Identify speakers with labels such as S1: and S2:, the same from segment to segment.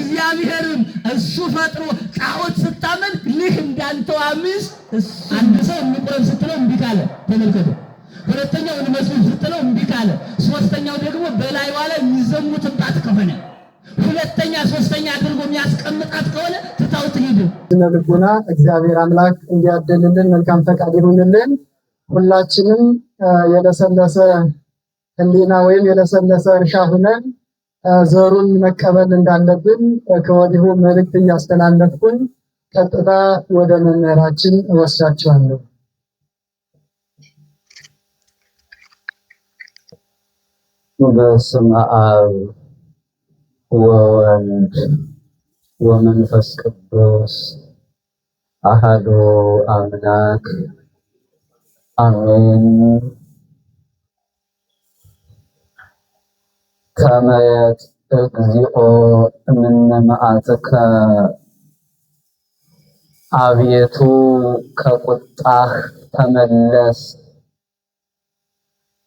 S1: እግዚአብሔርም እሱ ፈጥሮ ጣዖት ስታመን ልህ እንዳንተው አምስ አንድ ሰው እንቆም ስትለው እምቢ ካለ ተመልከቱ። ሁለተኛው መስጊድ ስትለው እምቢ ካለ፣ ሶስተኛው ደግሞ በላይ ዋለ የሚዘሙትባት ከሆነ ሁለተኛ ሶስተኛ አድርጎ የሚያስቀምጣት ከሆነ ትታው ትሄድ።
S2: ልቡና እግዚአብሔር አምላክ እንዲያደልልን መልካም ፈቃድ ይሁንልን። ሁላችንም የለሰለሰ ሕሊና ወይም የለሰለሰ እርሻ ሁነን ዘሩን መቀበል እንዳለብን ከወዲሁ መልእክት እያስተላለፍኩኝ ቀጥታ ወደ መምህራችን እወስዳችኋለሁ።
S3: በስመ አብ ወወልድ ወመንፈስ ቅዱስ አሐዱ አምላክ አሜን። ከመየት እግዚኦ እምነ መዓትከ አቤቱ ከቁጣህ ተመለስ።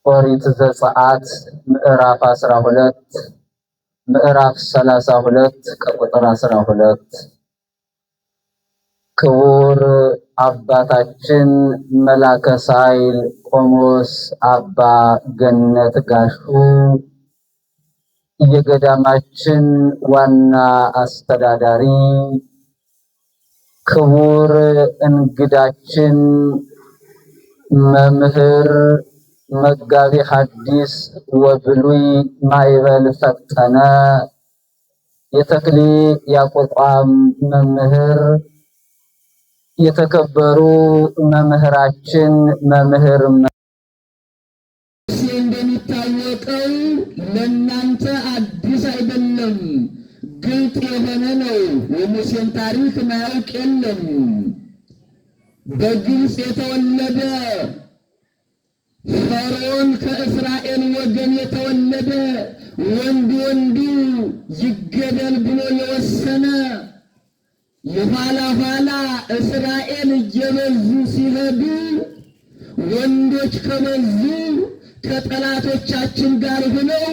S3: ኦሪት ዘጸአት ምዕራፍ 12 ምዕራፍ 32 ከቁጥር 12። ክቡር አባታችን መላከ ሳይል ቆሞስ አባ ገነት ጋሹ የገዳማችን ዋና አስተዳዳሪ፣ ክቡር እንግዳችን መምህር መጋቢ ሐዲስ ወብሉይ ማይበል ፈጠነ፣ የተክሊል ያቋቋም መምህር፣ የተከበሩ መምህራችን መምህር
S1: እንደሚታወቀው ለእናንተ አዲስ አይደለም፣ ግልጥ የሆነ ነው። የሙሴን ታሪክ ማያውቅ የለም። በግብፅ የተወለደ ፈርዖን ከእስራኤል ወገን የተወለደ ወንዱ ይገደል ብሎ የወሰነ የኋላ ኋላ እስራኤል እየበዙ ሲሄዱ ወንዶች ከበዙ ከጠላቶቻችን ጋር ሆነው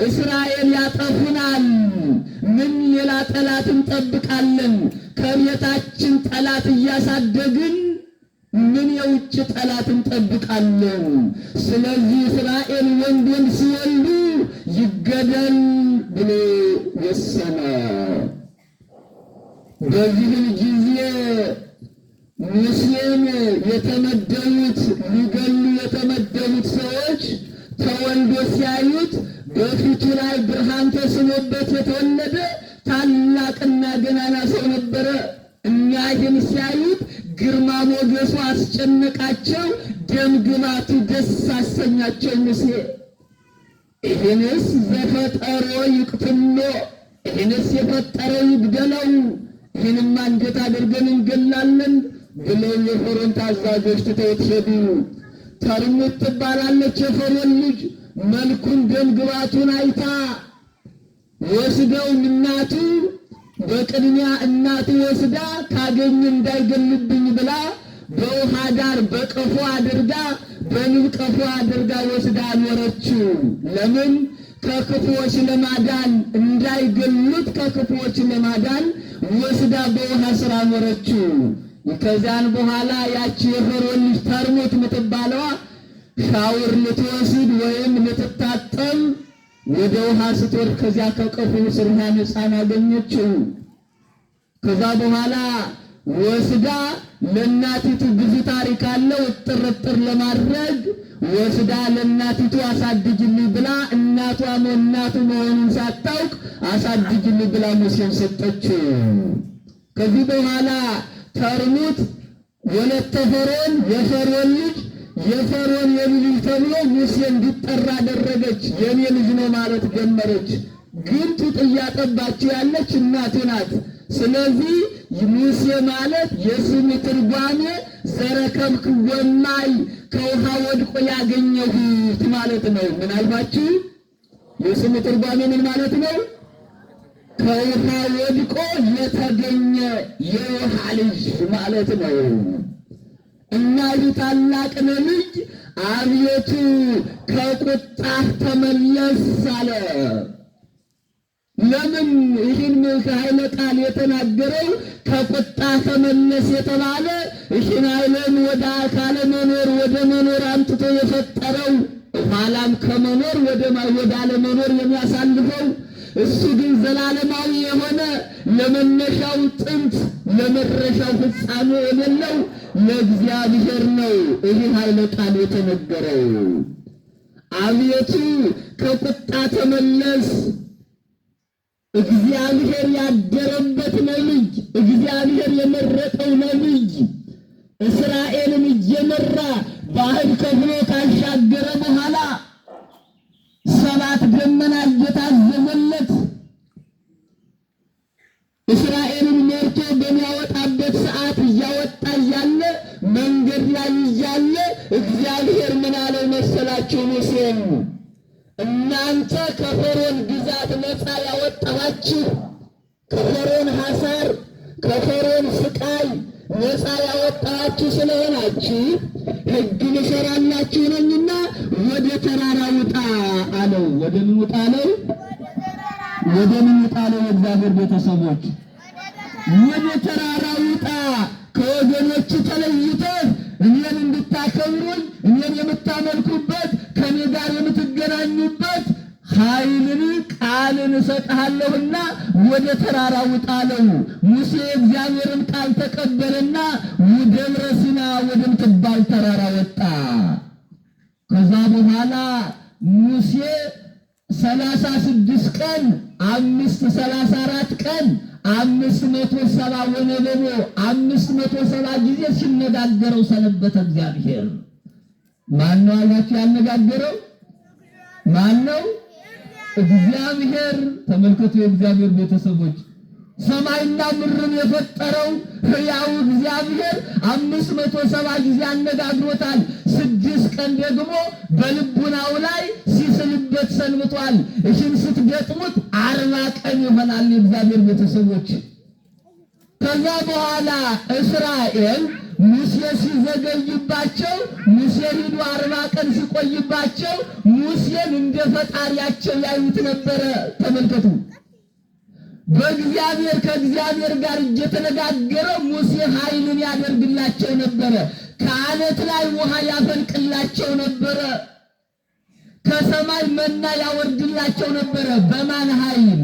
S1: እስራኤል ያጠፉናል፣ ምን ሌላ ጠላት እንጠብቃለን? ከቤታችን ጠላት እያሳደግን ምን የውጭ ጠላት እንጠብቃለን? ስለዚህ እስራኤል ወንድ ሲወልዱ ይገደል ብሎ ወሰነ። በዚህም ጊዜ ሙሴን የተመደቡት ሊገሉ የተመደቡት ሰዎች ተወልዶ ሲያዩት በፊቱ ላይ ብርሃን ተስኖበት የተወለደ ታላቅና ገናና ሰው ነበረ። እኛህን ሲያዩት ግርማ ሞገሱ አስጨነቃቸው፣ ደም ግባቱ ደስ አሰኛቸው። ሙሴ ይህንስ ዘፈጠሮ ይቅትሎ፣ ይህንስ የፈጠረው ይግደለው፣ ይህንማ እንዴት አድርገን እንገላለን ብለው የፈርዖን ታዛዦች ትተውት ሄዱ። ተርሙት ትባላለች የፈርዖን ልጅ። መልኩን ደም ግባቱን አይታ ወስደው እናቱ በቅድሚያ እናቱ ወስዳ ካገኙ እንዳይገልብኝ ብላ በውሃ ዳር በቀፎ አድርጋ በንብ ቀፎ አድርጋ ወስዳ አኖረችው። ለምን? ከክፉዎች ለማዳን እንዳይገሉት ከክፉዎች ለማዳን ወስዳ በውሃ ስራ አኖረችው። ከዚያን በኋላ ያቺ የፈርዖን ልጅ ተርሙት የምትባለዋ ሻውር ልትወስድ ወይም ልትታጠብ ወደ ውሃ ስትወርድ ከዚያ ከቀፉ ስር ሕፃን አገኘችው። ከዛ በኋላ ወስዳ ለእናቲቱ ብዙ ታሪክ አለው ጥርጥር ለማድረግ ወስዳ ለእናቲቱ አሳድጅልኝ ብላ እናቱ መሆኑን ሳታውቅ አሳድጅልኝ ብላ ሙሴን ሰጠችው። ከዚህ በኋላ ተርሙት ወለተ ፈርዖን የፈርዖን ልጅ የፈርዖን የልጅ ተብሎ ሙሴ እንዲጠራ አደረገች። የኔ ልጅ ነው ማለት ጀመረች። ግን ጡት እያጠባችው ያለች እናቱ ናት። ስለዚህ ሙሴ ማለት የስሙ ትርጓሜ ዘረከብክዎ ማይ ከውሃ ወድቆ ያገኘሁት ማለት ነው። ምናልባችሁ የስሙ ትርጓሜ ምን ማለት ነው? ከውሃ ወድቆ የተገኘ የውሃ ልጅ ማለት ነው። እና ይህ ታላቅ ነቢይ አቤቱ ከቁጣህ ተመለስ አለ። ለምን ይህን ኃይለ ቃል የተናገረው ከቁጣ ተመለስ የተባለ ይህን ኃይልን ወደ አካለ መኖር ወደ መኖር አምጥቶ የፈጠረው ኋላም ከመኖር ወደ አለመኖር የሚያሳልፈው እሱ ግን ዘላለማዊ የሆነ ለመነሻው ጥንት ለመድረሻው ፍጻሜ የሌለው ለእግዚአብሔር ነው ይህ ኃይለ ቃል የተነገረው። አቤቱ ከቁጣ ተመለስ። እግዚአብሔር ያደረበት ነቢይ፣ እግዚአብሔር የመረጠው ነቢይ እስራኤልን እየመራ ባህር ከፍሎ ካሻገረ በኋላ 7 ደመና እየታዘዘለት እስራኤልን መርቶ በሚያወጣበት ሰዓት እያወጣ እያለ መንገድ ላይ እያለ እግዚአብሔር ምን አለው መሰላችሁ? ሙሴን እናንተ ከፈርዖን ግዛት ነፃ ያወጣኋችሁ ከፈርዖን ሐሳር ከፈርዖን ስቃይ ነፃ ያወጣችሁ ስለሆናችሁ ሕግን እሰራላችሁ ነኝና ወደ ተራራ ውጣ አለው። ወደ ምን ውጣ አለው? ወደ ምን ውጣ አለው? የእግዚአብሔር ቤተሰቦች ወደ ተራራ ውጣ። ከወገኖች ተለይተህ እኔን እንድታከብሩኝ እኔን የምታመልኩበት ከኔ ጋር የምትገናኙበት ኃይልን ቃልን እሰጥሃለሁና ወደ ተራራ ውጣ አለው። ሙሴ እግዚአብሔርን ቃል ተቀበለና ደብረ ሲና ወደምትባል ተራራ ወጣ። ከዛ በኋላ ሙሴ 36 ቀን 534 ቀን 570 ወነበቦ 570 ጊዜ ሲነጋገረው ሰነበተ እግዚአብሔር። ማን ነው አላችሁ ያነጋገረው? ማን ነው? እግዚአብሔር። ተመልከቱ የእግዚአብሔር ቤተሰቦች፣ ሰማይና ምድርን የፈጠረው ሕያው እግዚአብሔር 570 ጊዜ አነጋግሮታል። 6 ቀን ደግሞ በልቡናው ላይ ሲስልበት ሰንብቷል። እሺን ስትገጥሙት 40 ቀን ይሆናል የእግዚአብሔር ቤተሰቦች። ከዛ በኋላ እስራኤል ሙሴ ሲዘገይባቸው ሙሴ ሂዱ 40 ቀን ሲቆይባቸው ሙሴን እንደ ፈጣሪያቸው ያዩት ነበረ። ተመልከቱ በእግዚአብሔር ከእግዚአብሔር ጋር እየተነጋገረ ሙሴ ኃይልን ያደርግላቸው ነበረ። ከዓለት ላይ ውሃ ያፈልቅላቸው ነበረ። ከሰማይ መና ያወርድላቸው ነበረ። በማን ኃይል?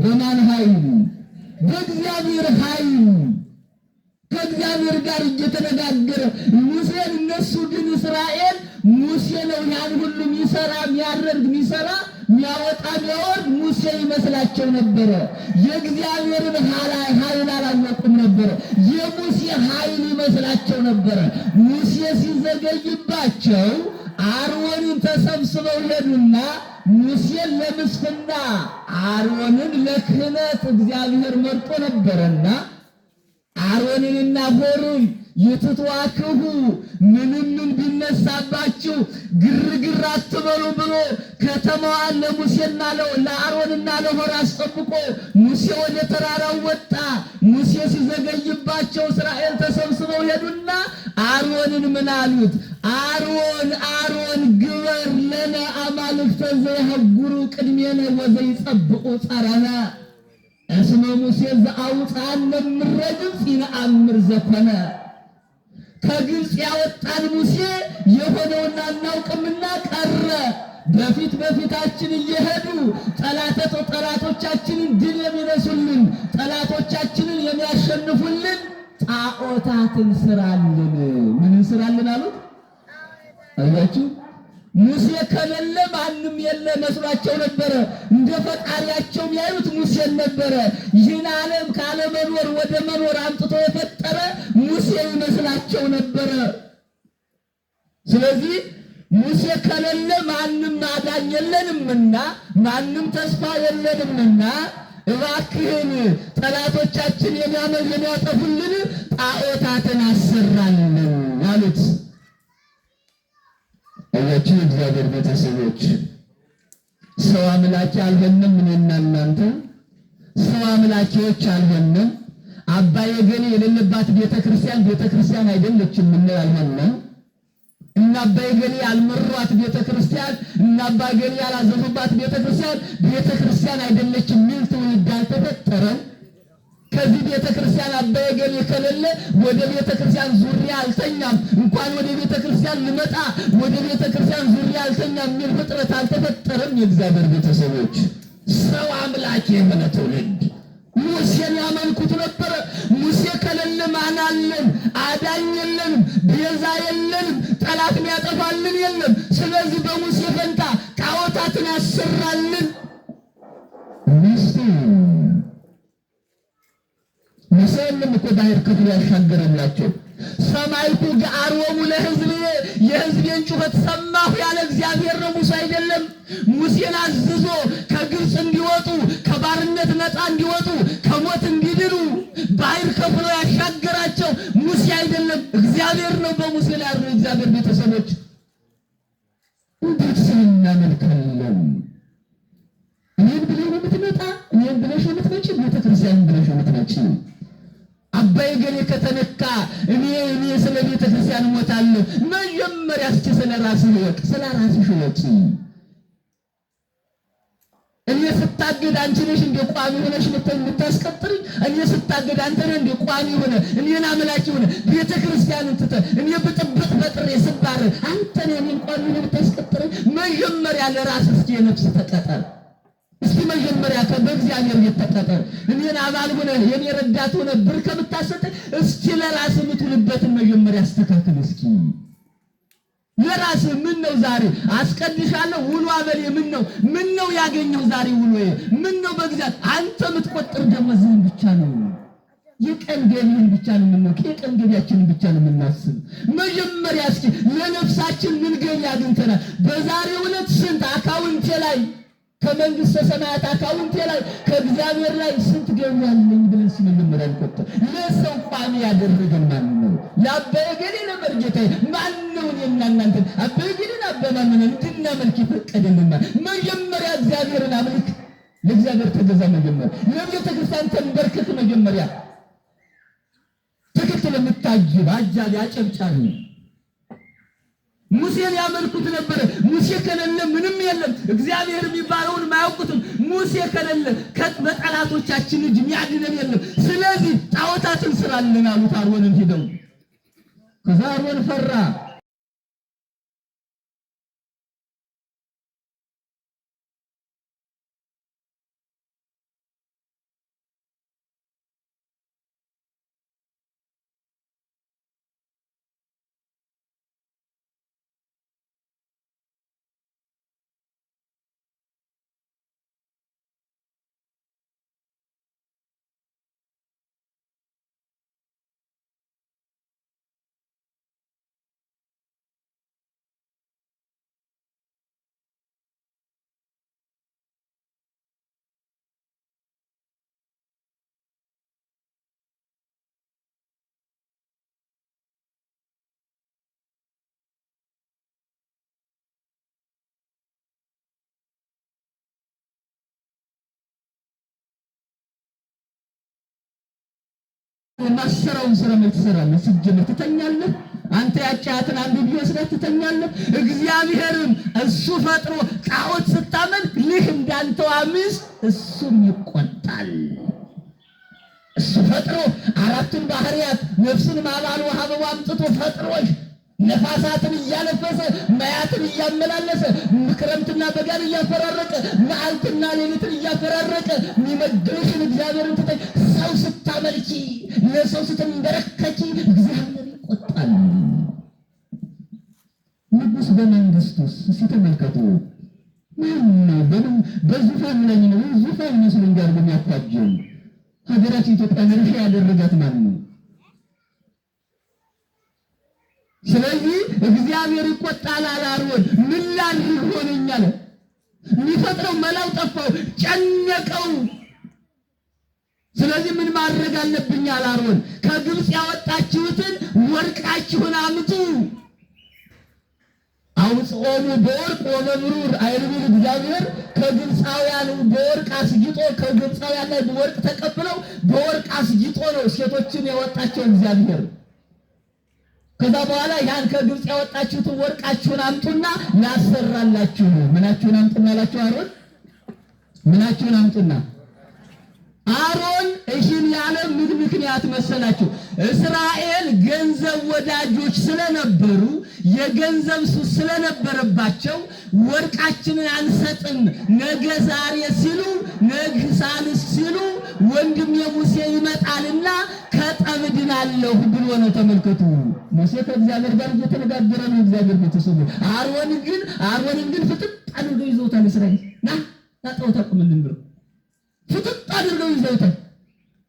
S1: በማን ኃይል? በእግዚአብሔር ኃይል ከእግዚአብሔር ጋር እየተነጋገረ ሙሴን። እነሱ ግን እስራኤል ሙሴ ነው ያን ሁሉ የሚሰራ የሚያደርግ የሚሰራ የሚያወጣ የሚያወርድ ሙሴ ይመስላቸው ነበረ። የእግዚአብሔርን ኃይል አላወቁም ነበረ። የሙሴ ኃይል ይመስላቸው ነበረ። ሙሴ ሲዘገይባቸው አሮንን ተሰብስበው ሄዱና ሙሴን ለምስፍና አሮንን ለክህነት እግዚአብሔር መርጦ ነበረና አሮንንና ሆሩን ይትቷክሁ ምንም ቢነሳባችሁ ግርግር አትበሉ ብሎ ከተማዋን ለሙሴና ለአሮንና ለሆር አስጠብቆ ሙሴ ወደ ተራራው ወጣ። ሙሴ ሲዘገይባቸው እስራኤል ተሰብስበው ሄዱና አሮንን ምን አሉት? አሮን ግበር ለነ አማልክተ ዘይሀጉሩ ቅድሜነ ወዘይጸብቁ ጸረነ እስመ ሙሴ ዘአውፃነ እምረ ግብፅ ይነአምር ዘኮነ። ከግብፅ ያወጣን ሙሴ የሆነውን አናውቅምና ቀረ። በፊታችን እየሄዱ ጠላቶቻችንን ድል የሚነሱልን ጠላቶቻችንን የሚያሸንፉልን ጣዖታትን ስራልን። ምን ስራልን አሉት? አያችሁ ሙሴ ከሌለ ማንም የለ መስሏቸው ነበረ። እንደ ፈጣሪያቸው ያዩት ሙሴን ነበረ። ይህን ዓለም ካለመኖር ወደ መኖር አምጥቶ የፈጠረ ሙሴ ይመስላቸው ነበረ። ስለዚህ ሙሴ ከሌለ ማንም አዳኝ የለንምና ማንም ተስፋ የለንምና እባክህን ጠላቶቻችን የሚያጠፉልን ጣዖታትን አሰራልን አሉት። እያችሁ እግዚአብሔር ቤተሰቦች ሰው አምላኪ አልሆንም። እኔና እናንተ ሰው አምላኪዎች አልሆንም። አባዬ ገሌ የሌለባት ቤተክርስቲያን አይደለችም ምን አልሆንም። እና አባ ገሌ ያልመሯት ቤተክርስቲያን እና አባ ገሌ ያላዘዙባት ቤተክርስቲያን አይደለችም የሚል ትውልድ አልተፈጠረም። ከዚህ ቤተክርስቲያን አባ ገሌ ከሌለ ወደ ቤተክርስቲያን ዙሪያ አልተኛም፣ እንኳን ወደ ቤተክርስቲያን ልመጣ ወደ ቤተክርስቲያን ዙሪያ አልተኛም የሚል ፍጥረት አልተፈጠረም። የእግዚአብሔር ቤተሰቦች ሰው አምላክ የሆነ ትውልድ ሙሴን ያመልኩት ነበረ። ሙሴ ከሌለ ማን አለን? አዳኝ የለንም፣ ቤዛ የለንም፣ ጠላት የሚያጠፋልን የለም። ስለዚህ በሙሴ ፈንታ ጣዖታትን ያሰራልን ሙሴንም እኮ ባህር ከፍሎ ያሻገረላቸው ሰማይኩ ገአሮሙ ለሕዝብ የሕዝቤን ጩኸት ሰማሁ ያለ እግዚአብሔር ነው፣ ሙሴ አይደለም። ሙሴን አዝዞ ከግብፅ እንዲወጡ ከባርነት ነፃ እንዲወጡ ከሞት እንዲድኑ ባህር ከፍሎ ያሻገራቸው ሙሴ አይደለም፣ እግዚአብሔር ነው። በሙሴ ላይ ያሉ እግዚአብሔር ቤተሰቦች እንዴት እናመልካለን? እኔን ብለሽ ነው የምትመጣ፣ እኔን ብለሽ ነው የምትመጪ፣ ቤተክርስቲያን ብለሽ ነው የምትመጪ። አባ ገሌ ከተነካ እኔ ስለ ቤተክርስቲያን እሞታለሁ። መጀመሪያ እስኪ ስለ ራስህ ወቅ፣ ስለ ራስሽ ወቂ። እኔ ስታገድ አንቺ ነሽ እንደ ቋሚ ሆነሽ የምታስቀጥሪ? እኔ ስታገድ አንተ ነህ እንደ ቋሚ ሆነ እኔን አምላኪ ሆነ ቤተክርስቲያንን ትተህ እኔ ብጥብጥ በጥሬ ስባር አንተ ነህ እኔን ቋሚ ሆነ የምታስቀጥሪ? መጀመሪያ ለራስህ እስኪ የነፍስ ተቀጠር። እስኪ መጀመሪያ በእግዚአብሔር የተቀጠር። እኔን አባል ሆነ የኔ ረዳት ሆነ ብር ከምታሰጥ እስኪ ለራስህ የምትውልበትን መጀመሪያ አስተካክል። እስኪ ለራስህ ምን ነው ዛሬ አስቀድሻለሁ ውሎ አበሌ ምን ነው ያገኘው ዛሬ ውሎ ምን ነው? በእግዚአብሔር አንተ የምትቆጥር ደሞዝህን ብቻ ነው፣ የቀን ገቢህን ብቻ ነው የምንወቅ፣ የቀን ገቢያችንን ብቻ ነው የምናስብ። መጀመሪያ እስኪ ለነፍሳችን ምን ገቢ አግኝተናል? በዛሬው ዕለት ስንት አካውንቴ ላይ ከመንግስተ ሰማያት አካውንቴ ላይ ከእግዚአብሔር ላይ ስንት ገቢ ያለኝ ብለን ስንመረምር እንቆጥር። ለሰው ቋሚ ያደረገን ማን ነው? ለአባ ገሌ ነበር ጌታዬ። ማን ነው እኔና እናንተን አባ ገሌን አባማንን እንድናመልክ የፈቀደልን? መጀመሪያ እግዚአብሔርን አምልክ፣ ለእግዚአብሔር ተገዛ። መጀመሪያ ለቤተ ክርስቲያን ተንበርክክ። መጀመሪያ ትክክል የምታጅብ አጃቢ አጨብጫቢ ሙሴን ያመልኩት ነበር። ሙሴ ከሌለ ምንም የለም። እግዚአብሔር የሚባለውን ማያውቁትም። ሙሴ ከሌለ ከጠላቶቻችን እጅ የሚያድነን የለም። ስለዚህ ጣዖታትን ስራልን አሉት አሮንን ሄደው። ከዛ አሮን ፈራ። ማሰራውን ስራ ትሰራለህ። ሲጀምር ትተኛለህ። አንተ ያጫትን አንዱ ቢወስዳት ትተኛለህ። እግዚአብሔርም እሱ ፈጥሮ ጣዖት ስታመልክ ልህ እንዳንተው አምስት እሱም ይቆጣል። እሱ ፈጥሮ አራቱን ባህሪያት ነፍስን ማባል ውሃ በአምጥቶ ፈጥሮሽ ነፋሳትን እያነፈሰ ማያትን እያመላለሰ ክረምትና በጋን እያፈራረቀ መዓልትና ሌሊትን እያፈራረቀ የሚመግብሽን እግዚአብሔርን ትተሽ ሰው ስታመልኪ ለሰው ስትንበረከኪ እግዚአብሔር ይቆጣል። ንጉሥ በመንግስቱስ ሲተመልከቱ በዙፋን ላይ ነው። ዙፋን መስሎኝ ጋር የሚያፋጀው ሀገራችን ኢትዮጵያን ርሻ ያደረጋት ማን ነው? ስለዚህ እግዚአብሔር ይቆጣል። አሮን ምን ላድርግ ሆነኛል? የሚፈጥረው መላው ጠፋው፣ ጨነቀው። ስለዚህ ምን ማድረግ አለብኝ? አሮን ከግብፅ ያወጣችሁትን ወርቃችሁን አምጡ። አውጽኦሙ በወርቅ ወበብሩር አይርቢል እግዚአብሔር ከግብፃውያን በወርቅ አስጊጦ ከግብፃውያን ላይ በወርቅ ተቀብለው በወርቅ አስጊጦ ነው ሴቶችን ያወጣቸው እግዚአብሔር። ከዛ በኋላ ያን ከግብጽ ያወጣችሁትን ወርቃችሁን አምጡና ላሰራላችሁ። ምናችሁን አምጡና አላችሁ አሮን። ምናችሁን አምጡና አሮን እሺን ያለ ምን ምክንያት መሰላችሁ? እስራኤል ገንዘብ ወዳጆች ስለነበሩ የገንዘብ ሱስ ስለነበረባቸው ወርቃችንን አንሰጥም ነገ ዛሬ ሲሉ ነገ ሳልስ ሲሉ ወንድም የሙሴ ይመጣልና ከጠብ ድናለሁ ብሎ ነው። ተመልከቱ፣ ሙሴ ከእግዚአብሔር ጋር እየተነጋገረ ነው። እግዚአብሔር ቤተሰቦች አሮንን ግን ፍጥጥ አድርገው ይዘውታል። እስራኤል ና ታጠው ተቁምልን ብሎ ፍጥጥ አድርገው ይዘውታል።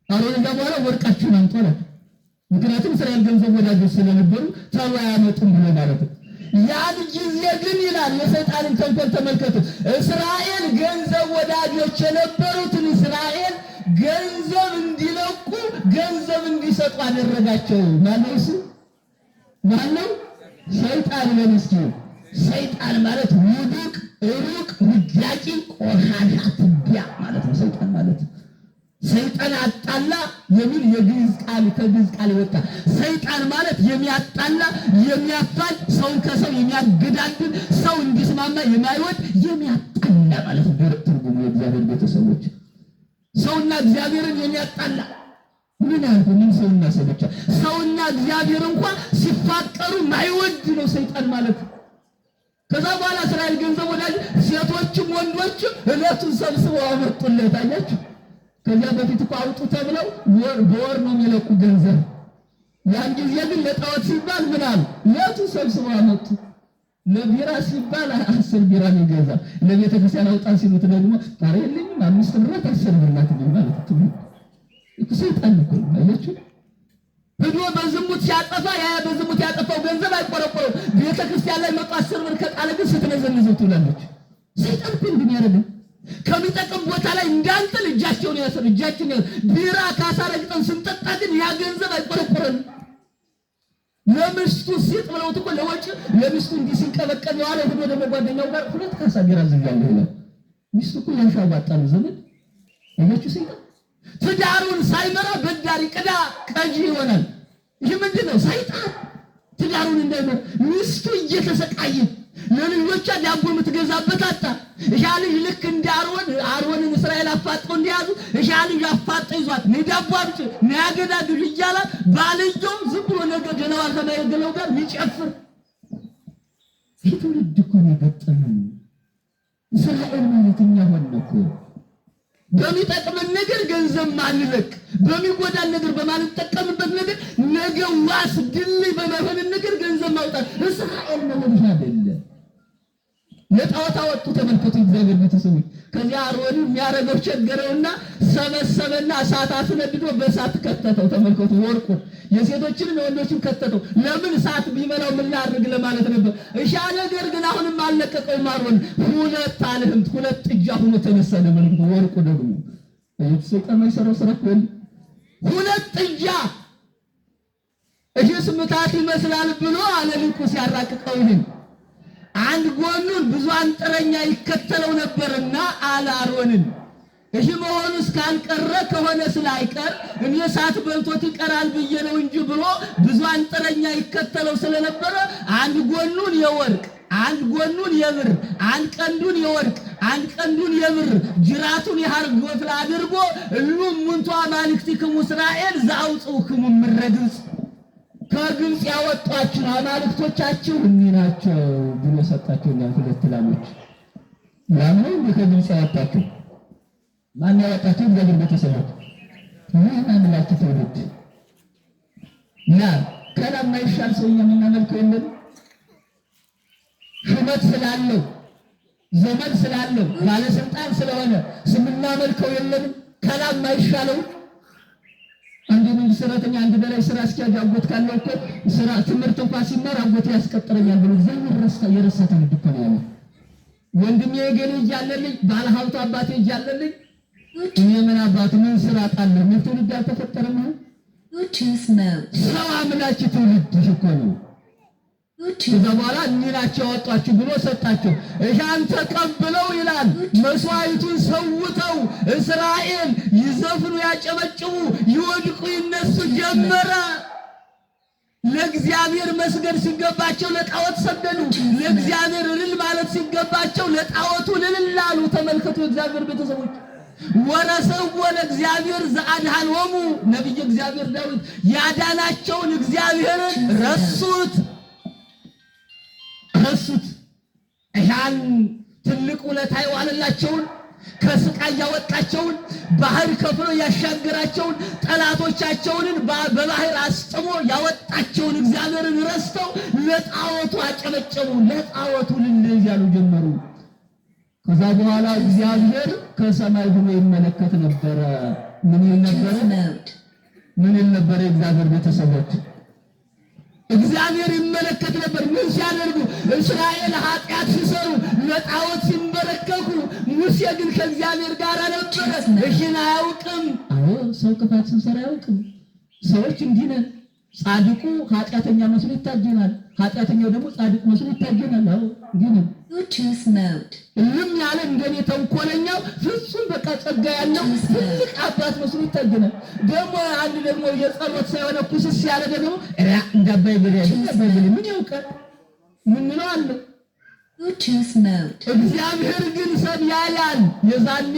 S1: አሮን እዛ በኋላ ወርቃችሁን አምጡ አለ። ምክንያቱም እስራኤል ገንዘብ ወዳጆች ስለነበሩ ተው አያመጡም ብሎ ማለት ነው። ያን ጊዜ ግን ይላል የሰይጣንን ተንኮል ተመልከቱ። እስራኤል ገንዘብ ወዳጆች የነበሩትን እስራኤል ገንዘብ እንዲለቁ ገንዘብ እንዲሰጡ አደረጋቸው። ማነው እሱ? ማነው? ሰይጣን ነው። እስኪ ሰይጣን ማለት ውዱቅ፣ ሩቅ፣ ውዳቂ፣ ቆሻሻ፣ ትቢያ ማለት ነው። ሰይጣን ማለት ሰይጣን አጣላ የሚል የግዕዝ ቃል ከግዕዝ ቃል ይወጣ። ሰይጣን ማለት የሚያጣላ፣ የሚያፋጅ፣ ሰውን ከሰው የሚያገዳድል፣ ሰው እንዲስማማ የማይወድ የሚያጣላ ማለት ነው። ትርጉሙ የእግዚአብሔር ቤተሰቦች ሰውና እግዚአብሔርን የሚያጣላ ምን ያልኩ ምን ሰውና ሰው ብቻ ሰውና እግዚአብሔር እንኳን ሲፋቀሩ ማይወድ ነው ሰይጣን ማለት። ከዛ በኋላ እስራኤል ገንዘብ ወዳጅ ሴቶችም ወንዶችም እለቱን ሰብስበው አመጡለት። አያችሁ፣ ከዚያ በፊት እኮ አውጡ ተብለው በወር ነው የሚለቁ ገንዘብ። ያን ጊዜ ግን ለጣዖት ሲባል ምን አሉ? እለቱን ሰብስበው አመጡ። ለቢራ ሲባል 10 ቢራ ይገዛ፣ ለቤተ ክርስቲያን አውጣ ሲሉት ደግሞ ታሪ የለኝም 5 ብር 10 ብር ናት ማለት ነው። ሰይጣን እኮ አያችሁ፣ ሄዶ በዝሙት ሲያጠፋ ያ በዝሙት ያጠፋው ገንዘብ አይቆረቆረው። ቤተ ክርስቲያን ላይ መጣ 10 ብር ከጣለ ግን ስትነዘንዘው ትውላለች። ሰይጣን እኮ እንዲህ ያደርጋል። ከሚጠቅም ቦታ ላይ እንዳንጥል እጃቸውን ያሰር እጃችን ቢራ ካሳረግጠን ስንጠጣ ግን ያ ገንዘብ አይቆረቆረን። ለምስቱ ሲጥ ብለውት እኮ ለወጭ ለምስቱ እንዲህ ሲንቀበቀብ ያለ ሄዶ ደግሞ ጓደኛው ጋር 2 ካሳ ቢራ ዝጋለሁ ይላል። ሚስቱ እኮ ያሻዋጣ ነው ዘመን። አያችሁ፣ ሰይጣን ትዳሩን ሳይመራ በዳሪ ቅዳ ቀጂ ይሆናል። ይህ ምንድነው? ሰይጣን ትዳሩን እንዳይመራ ሚስቱ እየተሰቃየ ለልጆቿ ዳቦ የምትገዛበት አጣ። ያ ልጅ ልክ እንደ አሮንን እስራኤል አፋጠው እንዲያዙ ያ ልጅ አፋጠው ይዟት ነው ዳቦ አብጭ ነው ያገዳግል ይያላ ባልየው ዝም ብሎ ነገር ደናዋል ከማይገለው ጋር የሚጨፍር ትውልድ እኮ ነው የገጠመን። እስራኤል ማለት እኛ ሆነን እኮ በሚጠቅመን ነገር ገንዘብ ማንለቅ፣ በሚጎዳን ነገር በማንጠቀምበት ነገር ነገ ዋስ ድል በማይሆን ነገር ገንዘብ ማውጣት እስራኤል ማለት አይደለም። ለጣዖት አወጡ። ተመልከቱ እግዚአብሔር ቤተሰቦች። ከዚያ አሮን የሚያረገው ቸገረውና ሰበሰበና እሳት አስነድዶ በእሳት ከተተው። ተመልከቱ ወርቁ የሴቶችንም የወንዶችም ከተተው። ለምን እሳት ቢመላው ምን ላድርግ ለማለት ነበር። እሺ ነገር ግን አሁንም አልለቀቀውም። አሮን 2 አልህምት 2 ጥጃ ሆኖ ተነሳለ። መልኩ ወርቁ ደግሞ ሰይጣን የሰራው ስራ እኮ 2 ጥጃ እሺ ስምታት ይመስላል ብሎ አለልኩ ሲያራቅቀው ይሄን አንድ ጎኑን ብዙ አንጥረኛ ይከተለው ነበርና አላሮንን እሺ መሆኑ እስካልቀረ ከሆነ ስላይቀር እኔ እሳት በልቶት ይቀራል ብዬ ነው እንጂ ብሎ ብዙ አንጥረኛ ይከተለው ስለነበረ አንድ ጎኑን የወርቅ አንድ ጎኑን የብር አንድ ቀንዱን የወርቅ አንድ ቀንዱን የብር ጅራቱን የሐር ጎፍላ አድርጎ ሁሉም ሙንቷ አማልክቲክሙ እስራኤል ዘአውጽኡክሙ ምረግጽ ከግብጽ ያወጣችሁ አማልክቶቻችሁ እኚህ ናቸው ብሎ ሰጣቸው። 2 ላሞች ላሞች ከግብጽ ያወጣችሁ ማን ያወጣችሁ? እግዚአብሔር ቤተሰቦች ማን አምላክ ትውልድ ና ከላም ማይሻል ሰው የምናመልከው የለም። ሹመት ስላለው ዘመን ስላለው ባለስልጣን ስለሆነ ስምናመልከው የለም። ከላም ማይሻለው አንድ መንግስት ሰራተኛ አንድ በላይ ስራ አስኪያጅ አጎት ካለው እኮ ስራ ትምህርት እንኳን ሲማር አጎት ያስቀጥረኛል ብሎ ዘመን የረሳተ ልጅ ነው ያለው። ወንድሜ የገሌ እያለልኝ ባለ ሀብቱ አባቴ እያለልኝ እኔ ምን አባቱ ምን ስራ ጣለ ምን ትውልድ አልተፈጠረም ነው። ሰው አምላክ ትውልድ እኮ ነው። ከዛ በኋላ እኒናቸው ያወጣችሁ ብሎ ሰጣቸው። እሻን ተቀብለው ይላል መስዋዕቱን ሰውተው እስራኤል ይዘፍኑ ያጨበጭቡ ይወድቁ ይነሱ ጀመረ። ለእግዚአብሔር መስገድ ሲገባቸው ለጣዖት ሰገዱ። ለእግዚአብሔር እልል ማለት ሲገባቸው ለጣዖቱ እልል አሉ። ተመልከቱ የእግዚአብሔር ቤተሰቦች። ወረሰው ለእግዚአብሔር ዘአድኃኖሙ ነቢየ እግዚአብሔር ዳዊት ያዳናቸውን እግዚአብሔርን ረሱት። ያን ትልቅ ውለታ የዋለላቸውን ከስቃይ ያወጣቸውን ባህር ከፍሎ ያሻገራቸውን ጠላቶቻቸውን በባህር አስጥሞ ያወጣቸውን እግዚአብሔርን ረስተው ለጣዖቱ አጨበጨቡ። ለጣዖቱ ልል ያሉ ጀመሩ። ከዛ በኋላ እግዚአብሔር ከሰማይ ሆኖ ይመለከት ነበረ። ምን ይል ነበረ? የእግዚአብሔር ቤተሰቦች እግዚአብሔር ይመለከት ነበር። ምን ሲያደርጉ? እስራኤል ኃጢአት ሲሰሩ ለጣዖት ሲንበረከኩ፣ ሙሴ ግን ከእግዚአብሔር ጋር ነበረ። እሺን አያውቅም። አዎ ሰው ክፋት ሲሰራ አያውቅም። ሰዎች እንዲህ ነን። ጻድቁ ኃጢአተኛ መስሎ ይታየናል፣ ኃጢአተኛው ደግሞ ጻድቅ መስሎ ይታየናል። አዎ እንዲህ ነን። እልም ያለ እንደኔ ተንኮለኛው ፍጹም በቃ ጸጋ ያለው ትልቅ አባት መስሎ ይታየናል። ደግሞ አንድ ደግሞ የጸሎት ሳይሆን ኩስስ ያለ ደግሞ እንዳባይ ብለህ ምን ያውቃል? ምን ነው አለ። እግዚአብሔር ግን ሰብ ያያል። የዛኔ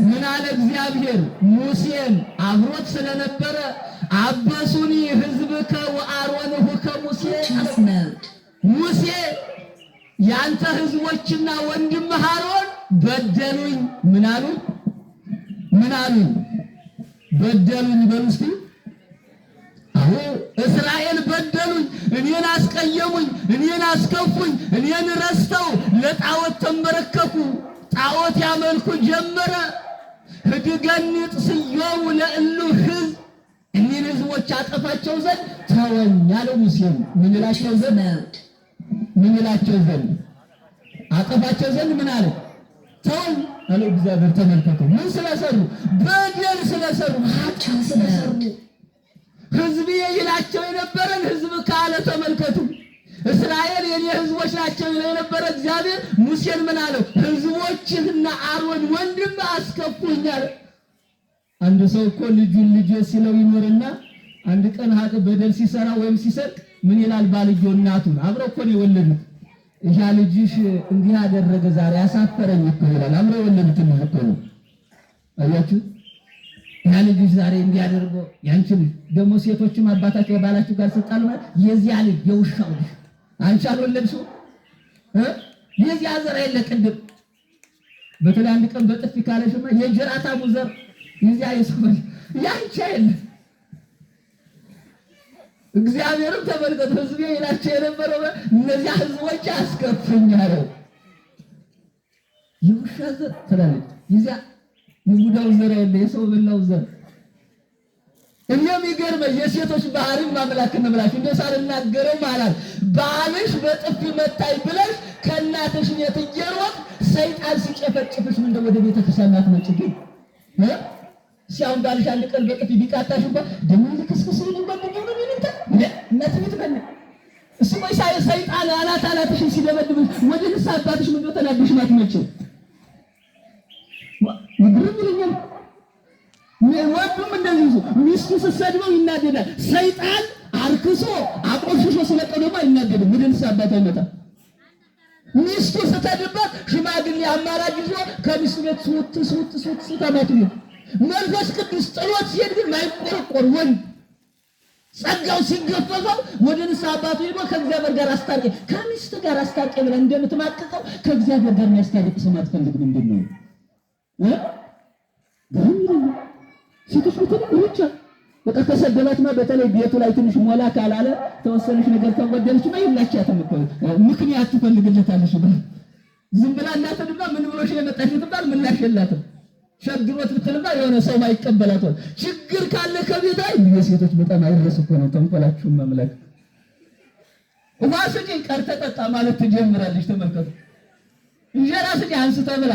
S1: ምን አለ እግዚአብሔር? ሙሴን አብሮት ስለነበረ አበሱኒ ሕዝብከ ወአሮንሁ ከሙሴ ሙሴ ያንተ ሕዝቦችና ወንድም አሮን በደሉኝ። ምን አሉ? በደሉኝ በሉስቲ። አዎ እስራኤል በደሉኝ፣ እኔን አስቀየሙኝ፣ እኔን አስከፉኝ፣ እኔን ረስተው ለጣዖት ተንበረከኩ፣ ጣዖት ያመልኩ ጀመረ። ህድገኒጥ ስዮሙ ለእሉ ሕዝብ እኒህን ሕዝቦች አጠፋቸው ዘንድ ተወኝ ያለው ሙሴን ምን ይላቸው ዘንድ አጠፋቸው ዘንድ ምን አለ? ተወኝ አለ እግዚአብሔር። ተመልከቱ ምን ስለሰሩ? በደል ስለሰሩ፣ ኃጢአት ስለሰሩ። ሕዝብ ይላቸው የነበረን ሕዝብ ካለ ተመልከቱ። እስራኤል የኔ ሕዝቦች ናቸው የነበረ እግዚአብሔር ሙሴን ምን አለው? ሕዝቦችህና አሮን ወንድም አስከፉኛል። አንድ ሰው እኮ ልጁን ልጅ ሲለው ይኖርና አንድ ቀን በደል ሲሰራ ወይም ሲሰርቅ ምን ይላል? ባልየው እናቱን አብረው እኮ ነው የወለዱት። ያ ልጅሽ እንዲህ አደረገ ዛሬ አሳፈረኝ እኮ ይላል። አብረው የወለዱት ነው እኮ ነው። አያችሁ? ያ ልጅሽ ዛሬ እንዲህ አደረገ። ያንቺ ደግሞ ሴቶችም አባታቸው ባላችሁ ጋር ሲጣሉ የዚያ ልጅ የውሻው ልጅ አንቺ አልወለድሽው የዚያ ዘር አይለቅድም። በተለይ አንድ ቀን በጥፊ ካለሽማ የጅራታሙ ዘር የዚያ የሰው ያንቺ አይደል። እግዚአብሔርም ተመልከቱ ሕዝቤ ይላቸው የነበረው እነዚያ ሕዝቦች አስከፉኛል። የውሻ ዘር ትላለች። የዚያ የቡዳው ዘር አይደል፣ የሰው በላው ዘር። የሚገርመኝ የሴቶች ባህሪ ማምላክ ነው ብላችሁ እንደ ሳልናገረው ማለት ባልሽ በጥፊ መታይ ብለሽ ከእናትሽ ቤት እየሮጥ ሰይጣን ሲጨፈጭፍሽ ምን ወደ ቤተ ክርስቲያን አትመጭ ግን ሲያውን ባልሽ አንድ ቀን በጥፊ ቢቃጣሽ እንኳን ደሞ ለከስከስ ነው እንደምንም ነው እናት ቤት በለ እሱ ወይ ሰይጣን አላታላትሽን ሲደበድብሽ ወደ ንስሐ አባትሽ ምን ተናግሽ ማትመጭ ይግርም ይለኛል። ወንዱም እንደዚህ ሚስቱ ስትሰድበው ይናደዳል። ሰይጣን አርክሶ አቆሽሾ ስለቀደማ ይናደዳል። ወደ ንስሐ አባት አይመጣ። ሚስቱ ስትሰድባት ሽማግሌ አማራጭ ይዞ ከሚስቱ ቤት ሱት አማቱ መንፈስ ቅዱስ ጥሎት ሲሄድ ግን ማይቆረቆር ወንድ ጸጋው ሲገፈፈው ወደ ንስሐ አባቱ ሄዶ ከእግዚአብሔር ጋር አስታርቄ ከሚስት ጋር አስታርቄ ብላ እንደምትማቀቀው ከእግዚአብሔር ጋር የሚያስታርቅ ሰው ማትፈልግ ምንድን ነው? ሴቶች ብቻ በቃ ከሰደባትማ በተለይ ቤቱ ላይ ትንሽ ሞላ ካላለ ተወሰነች ነገር ተወደለች ማይላችሁ ተመከሩ ምክንያት ትፈልግለታለሽ ብለ ዝም ብላ እናትንማ ምን ብሎሽ የመጣሽ ትባል ምላሽ የላትም። ሸግሮት ብትልባ የሆነ ሰው ማይቀበላት ችግር ካለ ከቤት ላይ የሴቶች በጣም አይረስ እኮ ነው ተንኮላችሁ መምለክ። ዋስጪ ቀርተ ጠጣ ማለት ትጀምራለች። ተመልከቱ እንጀራ ስጪ አንስተ ብላ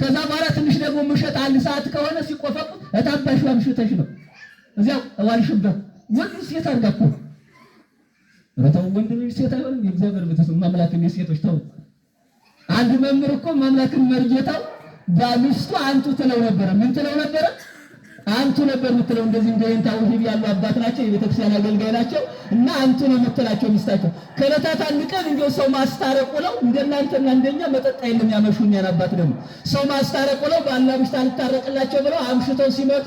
S1: ከዛ በኋላ ትንሽ ደግሞ ምሽት አንድ ሰዓት ከሆነ ሲቆፈቁ እታባሽ ዋምሽተሽ ነው እዚያው ዋልሽበት። ወንድ ሴት አርጋኩ ረተው ወንድ ሴት አይሆንም። የእግዚአብሔር ቤተሰብ ማምላክን የሴቶች ተው። አንድ መምህር እኮ ማምላክን መርጌታው ባሚስቱ አንቱ ትለው ነበር። ምን ትለው ነበር? አንቱ ነበር የምትለው። እንደዚህ እንደ ታውሂድ ያሉ አባት ናቸው፣ የቤተክርስቲያን አገልጋይ ናቸው እና አንቱ ነው የምትላቸው ሚስታቸው። ከዕለታት አንድ ቀን እንደው ሰው ማስታረቅ ብለው እንደናንተና እንደኛ መጠጥ አይደለም ያመሹኛል። አባት ደግሞ ሰው ማስታረቅ ብለው ባልና ሚስት አልታረቅላቸው ብለው አምሽተው ሲመጡ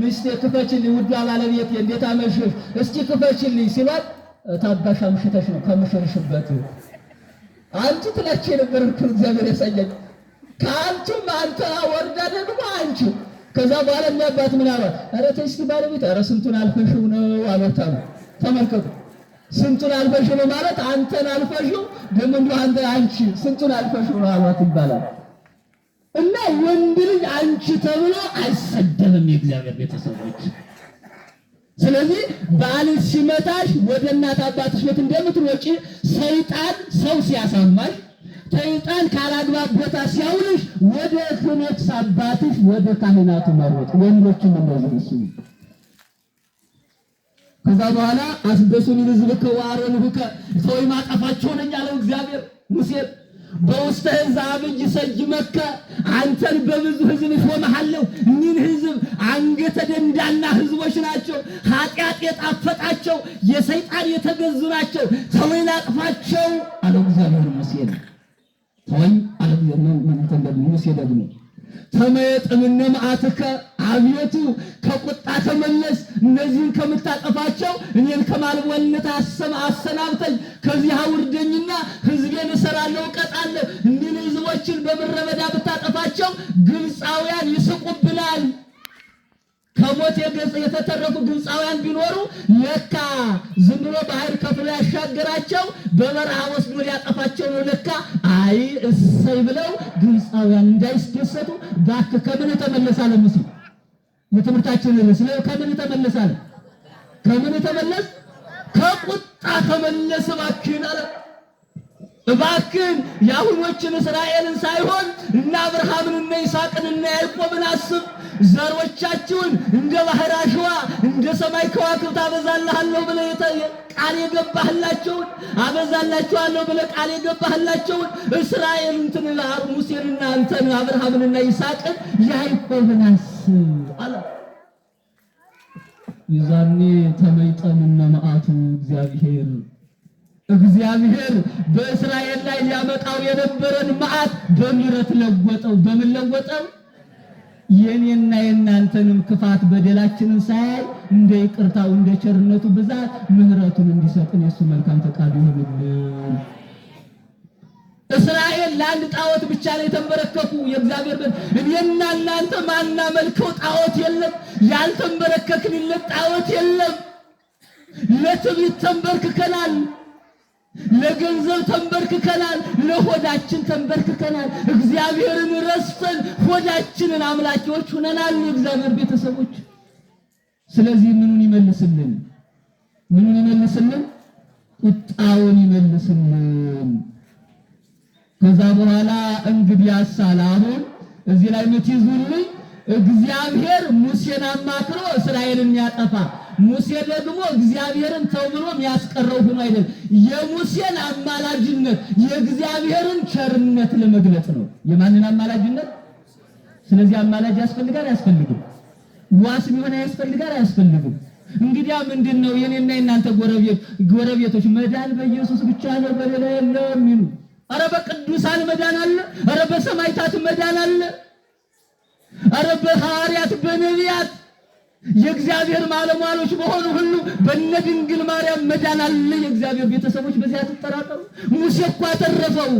S1: ሚስቴ ክፈችልኝ፣ ውዷ ባለቤቴ እንዴት አመሸሽ? እስኪ ክፈችልኝ ሲሏት ታባሽ አምሽተሽ ነው ከምሸርሽበት አንቺ ትላቸው የነበረ እግዚአብሔር ያሳያል። ከአንቺም አንተ ወርዳ ደግሞ አንቺ ከዛ በኋላ የሚያባት ምን አሏት? ኧረ ተይ እስኪ ባለቤት ኧረ ስንቱን አልፈሽው ነው አሏታል። ተመልከቱ፣ ስንቱን አልፈሽው ነው ማለት አንተን አልፈሽው ደግሞ እንዲሁ አንተ አንቺ ስንቱን አልፈሽው ነው አሏት ይባላል። እና ወንድ ልጅ አንቺ ተብሎ አይሰደብም የእግዚአብሔር ቤተሰቦች። ስለዚህ ባል ሲመታሽ ወደ እናት አባትሽ ቤት እንደምትሮጪ ሰይጣን ሰው ሲያሳማሽ ሰይጣን ካላግባብ ቦታ ሲያውልሽ ወደ ክህነት አባትሽ ወደ ካህናቱ መሮጥ ወንዶችም እንደዚህ። ከዛ በኋላ አስበሱኒ ሕዝብከ ወአሮንከ ሰው ማጠፋቸው ነኝ ያለው እግዚአብሔር ሙሴን በውስተ ሕዝብ ይሰይመከ አንተን በብዙ ሕዝብ እሾምሃለሁ። እኒህን ሕዝብ አንገተ ደንዳና ሕዝቦች ናቸው፣ ኃጢአት የጣፈጣቸው የሰይጣን የተገዙ ናቸው። ሰው ላጥፋቸው አለው እግዚአብሔር ሙሴን። ወይ አለምን ሙሴ ደግሞ ተመየጥ ምን መዓትከ አብየቱ ከቁጣ ተመለስ፣ እነዚህን ከምታጠፋቸው እኔን ከማልወልነት አሰናብተኝ፣ ከዚህ አውርደኝና ሕዝቤን እሰራለሁ እቀጣለሁ። እኒህን ሕዝቦችን በምድረ በዳ ብታጠፋቸው ግብፃውያን ይስቁብናል። ከሞት የተተረፉ ግብፃውያን ቢኖሩ ለካ ዝም ብሎ ባህር ከፍሎ ያሻገራቸው በበረሃ ወስዶ ሊያጠፋቸው ነው ለካ። አይ እሰይ ብለው ግብፃውያን እንዳይስደሰቱ እባክህ ከምን ተመለሳለ? ሙሴ የትምህርታችን ርዕስ ነው። ከምን ተመለሳለ? ከምን ተመለስ? ከቁጣ ተመለስ እባክህን አለ። እባክህን የአሁኖችን እስራኤልን ሳይሆን እነ አብርሃምን እነ ይስሐቅን እነ ያዕቆብን አስብ። ዘሮቻችሁን እንደ ባህር አሸዋ እንደ ሰማይ ከዋክብት አበዛልሃለሁ ብለህ ቃል የገባህላቸውን አበዛላችኋለሁ ብለህ ቃል የገባህላቸውን እስራኤል እንትን ሙሴንና አንተን አብርሃምንና ይስሐቅን ያዕቆብን አስብ አለ። ይዛኔ ተመይጠንና መዓቱ እግዚአብሔር በእስራኤል ላይ ሊያመጣው የነበረን መዓት በምህረት ለወጠው። በምን ለወጠው? የኔና የናንተንም ክፋት በደላችንን ሳያይ እንደ ይቅርታው እንደ ቸርነቱ ብዛት ምህረቱን እንዲሰጥን የሱ መልካም ፈቃዱ ይሁንልን። እስራኤል ለአንድ ጣዖት ብቻ ላይ ተንበረከኩ። የእግዚአብሔር እኔና እናንተ ማናመልከው ጣዖት የለም፣ ያልተንበረከክንለት ጣዖት የለም። ለትዕቢት ተንበርክከናል፣ ለገንዘብ ተንበርክከናል፣ ለሆዳችን ተንበርክከናል። እግዚአብሔርን ረስተን ሆዳችንን አምላኪዎች ሆነናል የእግዚአብሔር ቤተሰቦች። ስለዚህ ምኑን ይመልስልን? ምኑን ይመልስልን? ቁጣውን ይመልስልን። ከዛ በኋላ እንግዲህ ያሳል አሁን እዚህ ላይ ምትይዙልኝ እግዚአብሔር ሙሴን አማክሮ እስራኤልን ያጠፋ፣ ሙሴ ደግሞ እግዚአብሔርን ተው ብሎ የሚያስቀረው ሆኖ አይደል። የሙሴን አማላጅነት የእግዚአብሔርን ቸርነት ለመግለጽ ነው። የማንን አማላጅነት? ስለዚህ አማላጅ ያስፈልጋል አያስፈልግም? ዋስ ቢሆን ያስፈልጋል አያስፈልግም? እንግዲያ ምንድነው የኔና የናንተ ጎረቤቶች መዳን በኢየሱስ ብቻ ነው በሌላ የለም ይሉ። አረ በቅዱሳን መዳን አለ፣ አረ በሰማዕታት መዳን አለ፣ አረ በሐዋርያት በነቢያት የእግዚአብሔር ባለሟሎች በሆኑ ሁሉ በእነ ድንግል ማርያም መዳን አለ። የእግዚአብሔር ቤተሰቦች በዚያ ተጠራጠሩ። ሙሴ እኮ አተረፈው።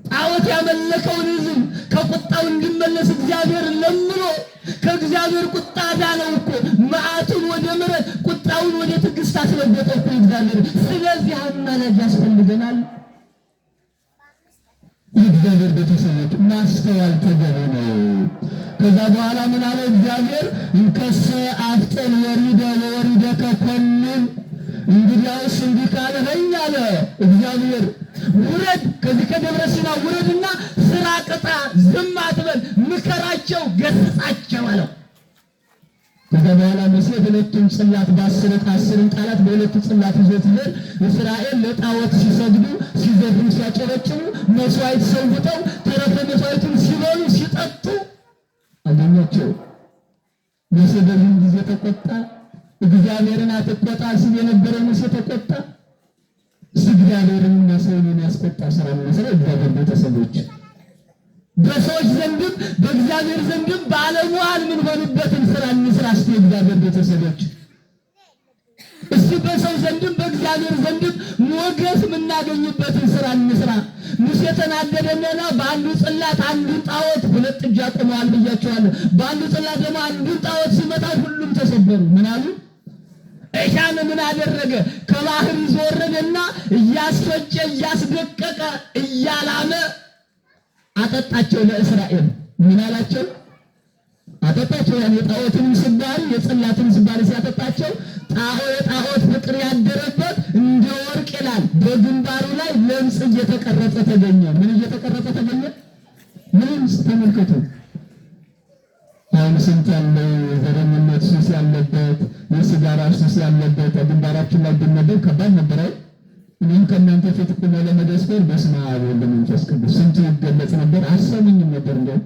S1: ጣዖት ያመለከውን ሕዝብ ከቁጣው እንዲመለስ እግዚአብሔር ለምኖ ከእግዚአብሔር ቁጣ ዳነው እኮ። መዓቱን ወደ ምሕረት ቁጣውን ወደ ትዕግስት አስለወጠው እኮ እግዚአብሔር። ስለዚህ አማላጅ ያስፈልገናል። የእግዚአብሔር ቤተሰቦች ማስተዋል ተገቢ ነው። ከዛ በኋላ ምን አለ እግዚአብሔር? እንከሰ አፍጠን ወሪደ ለወሪደ ከኮንን፣ እንግዲያውስ እንዲህ ካልኸኝ አለ እግዚአብሔር ውረድ፣ ከዚህ ከደብረ ሲና ውረድና ስራ ቅጣ፣ ዝም አትበል፣ ምከራቸው፣ ገስጻቸው አለው። ከዛ በኋላ ሙሴ ሁለቱን ጽላት በአስርን ቃላት በሁለቱ ጽላት ይዞት ሄደ። እስራኤል ለጣዖት ሲሰግዱ ሲዘፍኑ ሲያጨበጭቡ መስዋዕት ሰውተው ተረፈ መስዋዕቱን ሲበሉ ሲጠጡ አገኛቸው። ሙሴ በዚህ ጊዜ ተቆጣ። እግዚአብሔርን አትቆጣ ሲል የነበረ ሙሴ ተቆጣ። እግዚአብሔርን ሰውን የሚያስቆጣ ስራ መስራት እግዚአብሔር ቤተሰቦች በሰዎች ዘንድም በእግዚአብሔር ዘንድም ባለሟል ምን ሆንበትን ስራ እንስራ። እስቲ እግዚአብሔር ቤተሰቦች እስቲ በሰው ዘንድም በእግዚአብሔር ዘንድም ሞገስ የምናገኝበትን ስራ እንስራ። ሙሴ ተናደደና በአንዱ ጽላት አንዱን ጣዖት ሁለት እጅ አቆመዋል ብያቸዋለሁ። በአንዱ ጽላት ደግሞ አንዱን ጣዖት ሲመታ ሁሉም ተሰበሩ። ምን አሉ? ኤሻን ምን አደረገ? ከባህር ይዞረደና እያስፈጨ እያስደቀቀ እያላመ አጠጣቸው ለእስራኤል። ምን አላቸው? አጠጣቸው። ያን የጣዖትን ስባሪ የጽላትን ስባሪ ሲያጠጣቸው የጣዖት ፍቅር ያደረበት እንደ ወርቅ ይላል በግንባሩ ላይ ለምጽ እየተቀረጸ ተገኘ። ምን እየተቀረጸ ተገኘ? ለምጽ። ተመልከቱ። አሁን ስንት ያለ ዘረኝነት ሱስ ያለበት የሲጋራ ሱስ ያለበት ግንባራችን ላይ ብንነበብ ከባድ ነበር። እኔም ከእናንተ ፊት ቁሞ ለመደስፈር በስመ አብ ወወልድ ወመንፈስ ቅዱስ ስንቱ ይገለጽ ነበር። አሰሙኝም ነበር። እንደው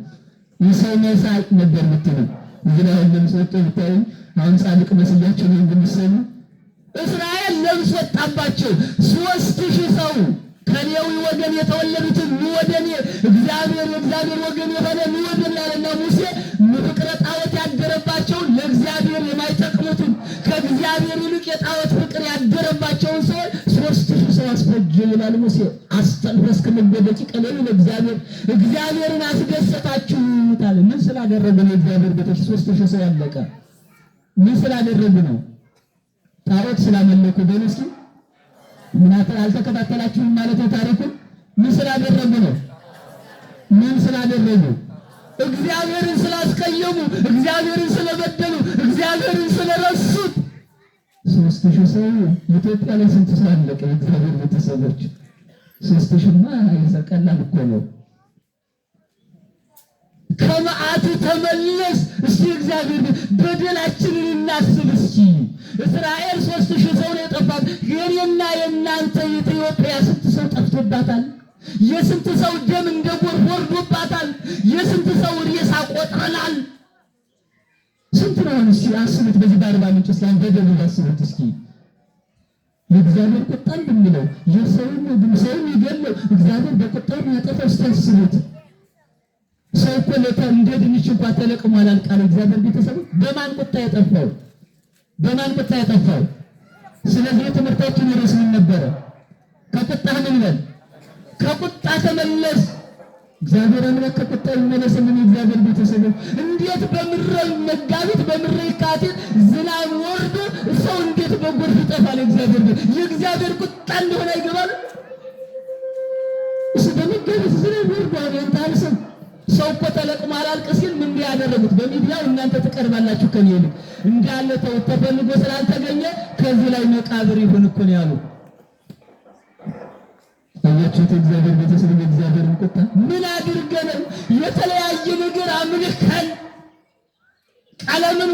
S1: ይሰው መሳቅ ነበር የምትለው እዚህ ላይ ለምጽ ወጥቶ ብታይ አሁን ጻድቅ መስያቸው ነው እንደሚሰሙ። እስራኤል ለምጽ ወጣባቸው። 3000 ሰው ከሌዊ ወገን የተወለዱትን ወደኔ እግዚአብሔር ወገን የሆነ ወደኔ ያለና ሙሴ ፍቅረ ጣዖት ያደረባቸው ለእግዚአብሔር የማይጠቅሙትን ከእግዚአብሔር ይልቅ የጣዖት ፍቅር ያደረባቸውን ሰው 3000 ሰው አስፈጀ ይላል ሙሴ። አስተንፈስ ከመገበቂ ቀለሉ እግዚአብሔርን አስደሰታችሁት አለ። ምን ስላደረገ ነው እግዚአብሔር ቤተሰብ 3000 ሰው ያለቀ? ምን ስላደረጉ ነው? ጣዖት ስላመለኩ በነሱ ምናተ አልተከታተላችሁም ማለት ነው ታሪኩን። ምን ስላደረጉ ነው? ምን ስላደረጉ? እግዚአብሔርን ስላስቀየሙ፣ እግዚአብሔርን ስለበደሉ፣ እግዚአብሔርን ስለረሱት 3000 ሰው ኢትዮጵያ ላይ ስንት ሰው አለቀ? እግዚአብሔር ቤተሰቦች 3000ማ ቀላል እኮ ነው። ከመዓቱ ተመለስ እስቲ እግዚአብሔር በደላችንን እናስብ እስቲ። እስራኤል 3000 ሰው ነው የጠፋት። የኔና የእናንተ ኢትዮጵያ ስንት ሰው ጠፍቶባታል? የስንት ሰው ደም እንደ ጎርፍ ወርዶባታል? የስንት ሰው ሬሳ ቆጥረናል? ስንት ነው እስቲ አስቡት። በዚህ በአርባ ምንጭ ውስጥ አንተ ደም አስቡት እስኪ። የእግዚአብሔር ቁጣ እንደሚለው የሰውን ሰው ይገለው እግዚአብሔር በቁጣው ያጠፋው እስታስቡት። ሰው እኮ እንደ ድንች እንኳን ተለቅሟል አልቃለ እግዚአብሔር ቤተሰብ። በማን ቁጣ የጠፋው? በማን ቁጣ የጠፋው? ስለዚህ ትምህርታችን ርዕስ ምን ነበረ? ከቁጣ ምን በል? ከቁጣ ተመለስ። እግዚአብሔር አምላክ ከቁጣ ይመለስልን። እግዚአብሔር ቤተሰብ እንዴት በምድራዊ መጋቢት በምድራዊ የካቲት ዝናብ ወርዶ ሰው እንዴት በጎርፍ ይጠፋል? እግዚአብሔር የእግዚአብሔር ቁጣ እንደሆነ አይገባል? እሱ በመጋቢት ዝናብ ወርዶ አንታልሰም ሰው እኮ ተለቅሞ አላልቅስ ሲል ምን ያደረጉት? በሚዲያው እናንተ ትቀርባላችሁ ከኔ ይልቅ እንዳለ ተፈልጎ ስላልተገኘ ከዚህ ላይ መቃብር ይሁን እኮ ነው ያሉ። አያችሁት? እግዚአብሔር ቤተሰብ የእግዚአብሔርን ቁጣ ምን አድርገን የተለያየ ነገር አምልከን ቀለምን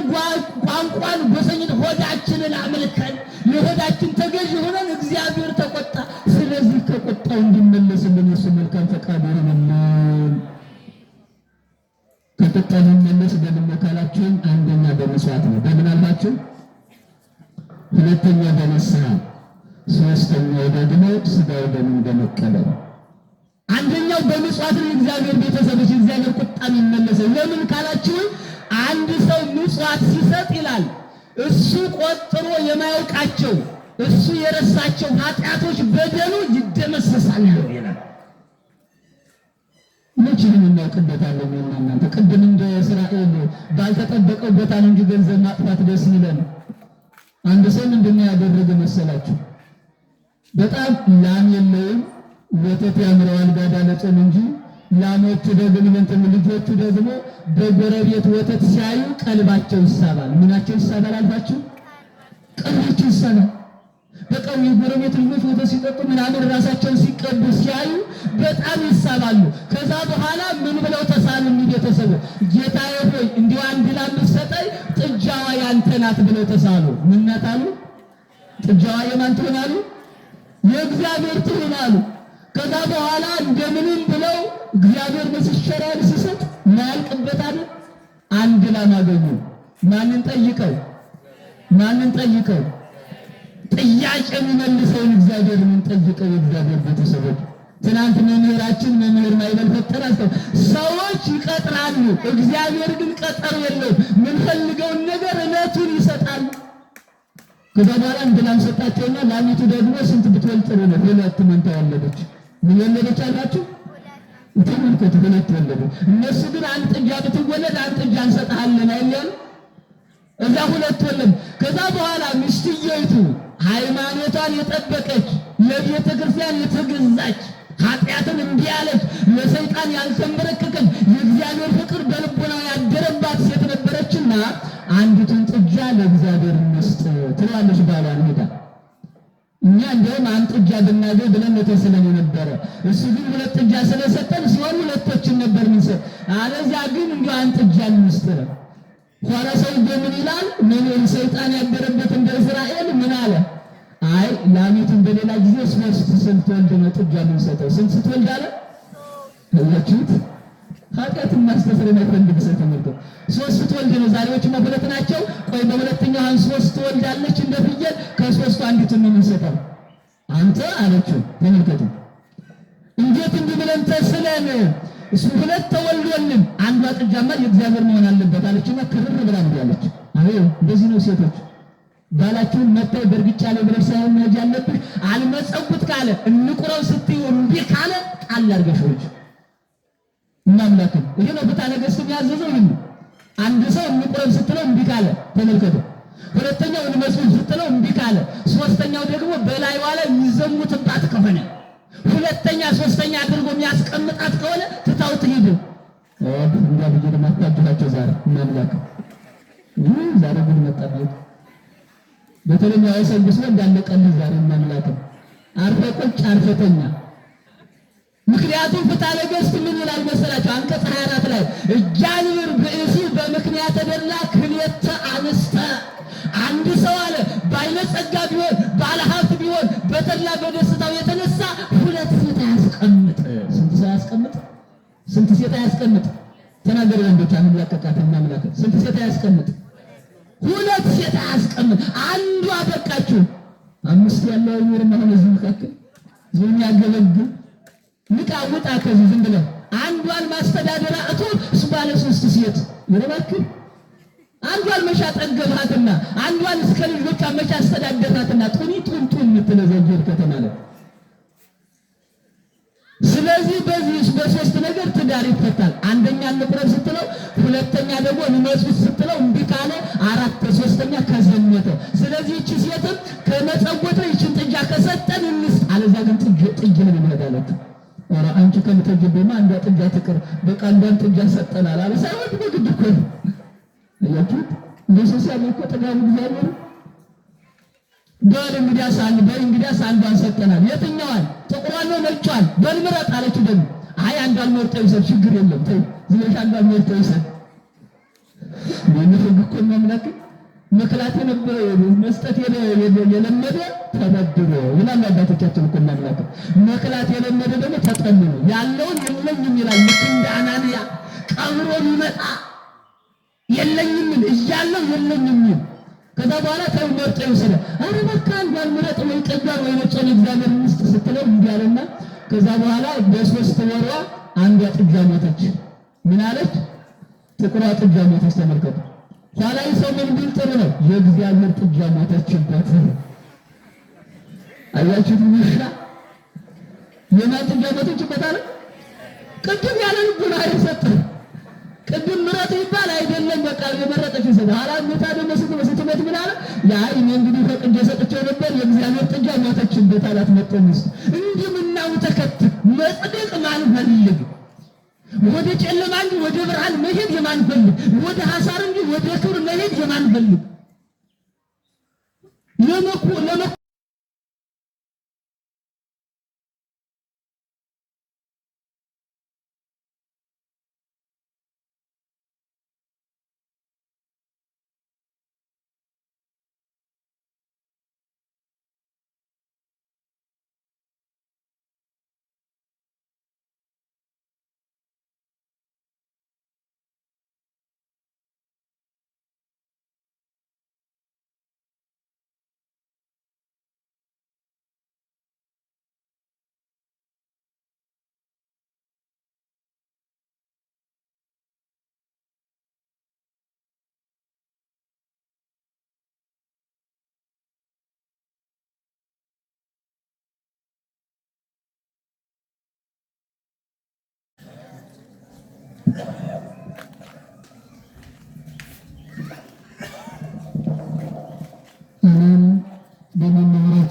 S1: ቋንቋን ጎሰኝት ሆዳችንን አምልከን ለሆዳችን ተገዥ ሆነን እግዚአብሔር ተቆጣ። ስለዚህ ከቁጣው እንዲመለስልን የሱ መልካም ፈቃድ ይሁንልን። ከቁጣው እንመለስ በምን ካላችሁን፣ አንደኛ በመስዋዕት ነው። በምን አልባችሁ? ሁለተኛ በንስሐ፣ ሶስተኛው ደግሞ ስጋው ደሙን በመቀበል። አንደኛው በመስዋዕት ነው። እግዚአብሔር ቤተሰቦች እግዚአብሔር ቁጣ የሚመለሰው ለምን ካላችሁን፣ አንድ ሰው መስዋዕት ሲሰጥ ይላል እሱ ቆጥሮ የማያውቃቸው እሱ የረሳቸው ኃጢአቶች በደሉ ይደመሰሳሉ ይላል። መቼም እናውቅበታለን። እናንተ ቅድም እንደ እስራኤል ባልተጠበቀው ቦታ ነው እንጂ ገንዘብ ማጥፋት ደስ ይላል። አንድ ሰው ምንድነው ያደረገ መሰላችሁ? በጣም ላም የለውም ወተት ያምረዋል ጋዳ ለጾም እንጂ ላሞቹ ደግሞ ልጆቹ ደግሞ በጎረቤት ወተት ሲያዩ ቀልባቸው ይሳባል። ምናቸው ይሳባል አልባችሁ? ቀልባቸው ይሳባል። በቃ የጎረቤት ልጆች ወተት ሲጠጡ ምናምን ራሳቸውን ሲቀቡ ሲያዩ በጣም ይሳባሉ። ከዛ በኋላ ምን ብለው ተሳሉ? ቤተሰቡ ጌታዬ ሆይ እንዲሁ አንድ ላም ሰጠኝ፣ ጥጃዋ ያንተ ናት ብለው ተሳሉ። ምን ናት አሉ? ጥጃዋ የማን ትሆን አሉ? የእግዚአብሔር ትሆን አሉ። ከዛ በኋላ እንደምንም ብለው እግዚአብሔር መስሸራን ሲሰጥ ማያልቅበት አለ አንድ ላም አገኙ። ማንን ጠይቀው? ማንን ጠይቀው? ጥያቄ የሚመልሰውን እግዚአብሔርን ጠይቀው። የእግዚአብሔር ቤተሰቦች ትናንት መምህራችን መምህር ማይበል ፈጠራቸው። ሰዎች ይቀጥራሉ፣ እግዚአብሔር ግን ቀጠሮ የለውም። የምንፈልገውን ነገር ዕለቱን ይሰጣል። ከዛ በኋላ እንድላም ሰጣቸውና ላሚቱ ደግሞ ስንት ብትወልድ ጥሩ ነው? ሁለት መንታ ወለደች። ምን ወለደች አላችሁ? ተመልከቱ፣ ሁለት ወለደች። እነሱ ግን አንድ ጥጃ ብትወለድ አንድ ጥጃ እንሰጥሃለን አይደል? እዛ ሁለት ወለድ። ከዛ በኋላ ሚስትየይቱ ሃይማኖቷን የጠበቀች ለቤተ ክርስቲያን የተገዛች ኃጢአትን እምቢ ያለች ለሰይጣን ያልተንበረከከች የእግዚአብሔር ፍቅር በልቦናው ያደረባት ሴት ነበረችና አንዲቱን ጥጃ ለእግዚአብሔር እንስጥ ትላለች ባሏን ሄዳ። እኛ እንደውም አንድ ጥጃ ብናገኝ ብለን ተስለን ነበረ። እሱ ግን ሁለት ጥጃ ስለሰጠን ሲሆን ሁለቶችን ነበር ምንሰጥ። አለዚያ ግን እንዲሁ አንድ ጥጃ እንስጥ ነው። ኋላ ሰውዬው ምን ይላል? ምን ሰይጣን ያደረበት እንደ እስራኤል ምን አለ? አይ ላሚቱን በሌላ ጊዜ ሶስት ስትወልድ ነው ጥጃ የምንሰጠው። ስንት ስትወልድ አለ? አያችሁት? ኃጢአትን ማስተስረን አይፈልግ ሰው ተመልከቱ። ሶስት ስትወልድ ነው። ዛሬዎችማ ሁለት ናቸው። ቆይ በሁለተኛው አንድ ሶስት ትወልዳለች እንደ ፍየል። ከሶስቱ አንዲቱን ነው የምንሰጠው አንተ አለችው። ተመልከቱ እንዴት እንዲህ ብለን ተስለን እሱ ሁለት ተወልዶልን አንዷ ጥጃማ የእግዚአብሔር መሆን አለበት አለችና ክርር ብላ እንዲያለች። አዎ እንደዚህ ነው ሴቶች። ባላችሁን መታይ በርግጫ ላይ ብለሽ ሳይሆን መሄድ ያለብሽ አልመጸውት ካለ እንቁረው ስትዩ እምቢ ካለ ጣል አድርገሽዎች እናምላክን። ይሄ ነው ፍትሐ ነገሥት ያዘዘው። ይሄን አንድ ሰው እንቁረው ስትለው እምቢ ካለ ተመልከቱ። ሁለተኛው እንመስል ስትለው እምቢ ካለ፣ ሶስተኛው ደግሞ በላይዋ ላይ የሚዘሙትባት ከሆነ ሁለተኛ ሶስተኛ አድርጎ የሚያስቀምጣት ከሆነ ትታው ትሄድ። እንዳ ብዬ ማታጅላቸው ዛሬ እናምላክ ዛሬ ግን መጣበት በተለይ ያሰንብስ እንዳለ ቀን ዛሬ እናምላክ አርፈ ቁጭ አርፈተኛ። ምክንያቱም ፍትሐ ነገሥት ምን ይላል መሰላችሁ? አንቀጽ 24 ላይ እጃንብር ብእሲ በምክንያት ተደላ ክልኤተ አንስተ። አንድ ሰው አለ ባለጸጋ ቢሆን ባለሀብት ቢሆን በተድላ በደስታው የተነሳ ሁለት ሴት አያስቀምጥ። ስንት ሴት አያስቀምጥ? ስንት ሴት አያስቀምጥ? ተናገሩ ወንዶች አንላቀቃት እናምላክ። ስንት ሴት አያስቀምጥ? ሁለት ሴት አያስቀምጥ። አንዷ በቃችሁ። አምስት ያለው አይኖርም። አሁን እዚህ መካከል ዝም ያገለግል ንቃ ውጣ ከዚህ ዝም ብለው አንዷን ማስተዳደር አጥቶ እሱ ባለ ሶስት ሴት ይረባክል። አንዷን መሻ ጠገብሃትና አንዷን እስከ ልጆቿ መሻ አስተዳደራትና ጡኒ ጡንጡን የምትለዘጀር ከተማ ላይ። ስለዚህ በዚህ በሶስት ነገር ትዳር ይፈታል። አንደኛ እንቁረብ ስትለው፣ ሁለተኛ ደግሞ እንመስል ስትለው እምቢ ካለ፣ አራት ሶስተኛ ከዘመተ። ስለዚህ እቺ ሴትም ከመጸወተ ይችን ጥጃ ከሰጠን እንስ አለዛ ግን ጥጅ ነው የሚሄዳለት። ኧረ አንቺ ከምትጀበማ አንዷ ጥጃ ትቅር በቃ አንዷን ጥጃ ሰጠናል አለ ሳይሆን በግድ እኮ ያችሁት ኢየሱስ ያለው እኮ ጥጋቡ እግዚአብሔር በል እንግዲያስ አንዷን ሰጠናል። የትኛዋን? ጥቁሯን ነው ነጯን? በል ምረጥ አለችው። ደግሞ አይ አንዷን መርጦ ይውሰድ ችግር የለም ተይ ዝለሽ አንዷን መርጦ ይውሰድ። ምንፈልግ እኮ መምለክ መክላት የነበረ መስጠት የለመደ ተበድሮ ይላል አባቶቻችን እኮ መምለክ። መክላት የለመደ ደግሞ ተጠምኖ ያለውን የለኝም ይላል። ልክ እንደ አናንያ ቀብሮ ይመጣ የለኝም እያለው የለኝም። ከዛ በኋላ ተው መርጦ ይወሰደ። አረ በቃ አንዷን ምረጥ ወይ ቀያር ወይ ነጭን እግዚአብሔር ውስጥ ስትለው እንዲህ አለና ከዛ በኋላ በሶስት ወሯ አንዷ ጥጃ ሞተች። ምን አለች? ጥቁሯ ጥጃ ሞተች። ተመልከቱ። ኋላ ሰው ምን ቢል ጥሩ ነው? የእግዚአብሔር ጥጃ ሞተችበት። አያችሁ ውሻ የማን ጥጃ ሞተችበት አለ? ቅድም ያለን ጉራ አይሰጥ ቅድም ምረጥ ይባል አይደለም። በቃ የመረጠች ሰው ኋላ ሞታ ደግሞ ስትሞት ምን አለ? ያ እኔ እንግዲህ ፈቅጄ ሰጥቼው ነበር የእግዚአብሔር ጥጃ ሞተችበት አላት። መጥቶስ እንዲህ ምናው ተከትል መጽደቅ ማን ፈልግ ወደ ጨለማ እንጂ ወደ ብርሃን መሄድ የማን ፈልግ ወደ ሐሳር እንጂ ወደ ክብር መሄድ የማን ፈልግ ለመኩ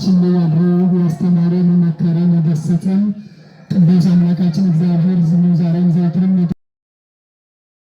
S1: ሁላችን ያስተማረን መከረን የገሰጸን ቅዱስ አምላካችን እግዚአብሔር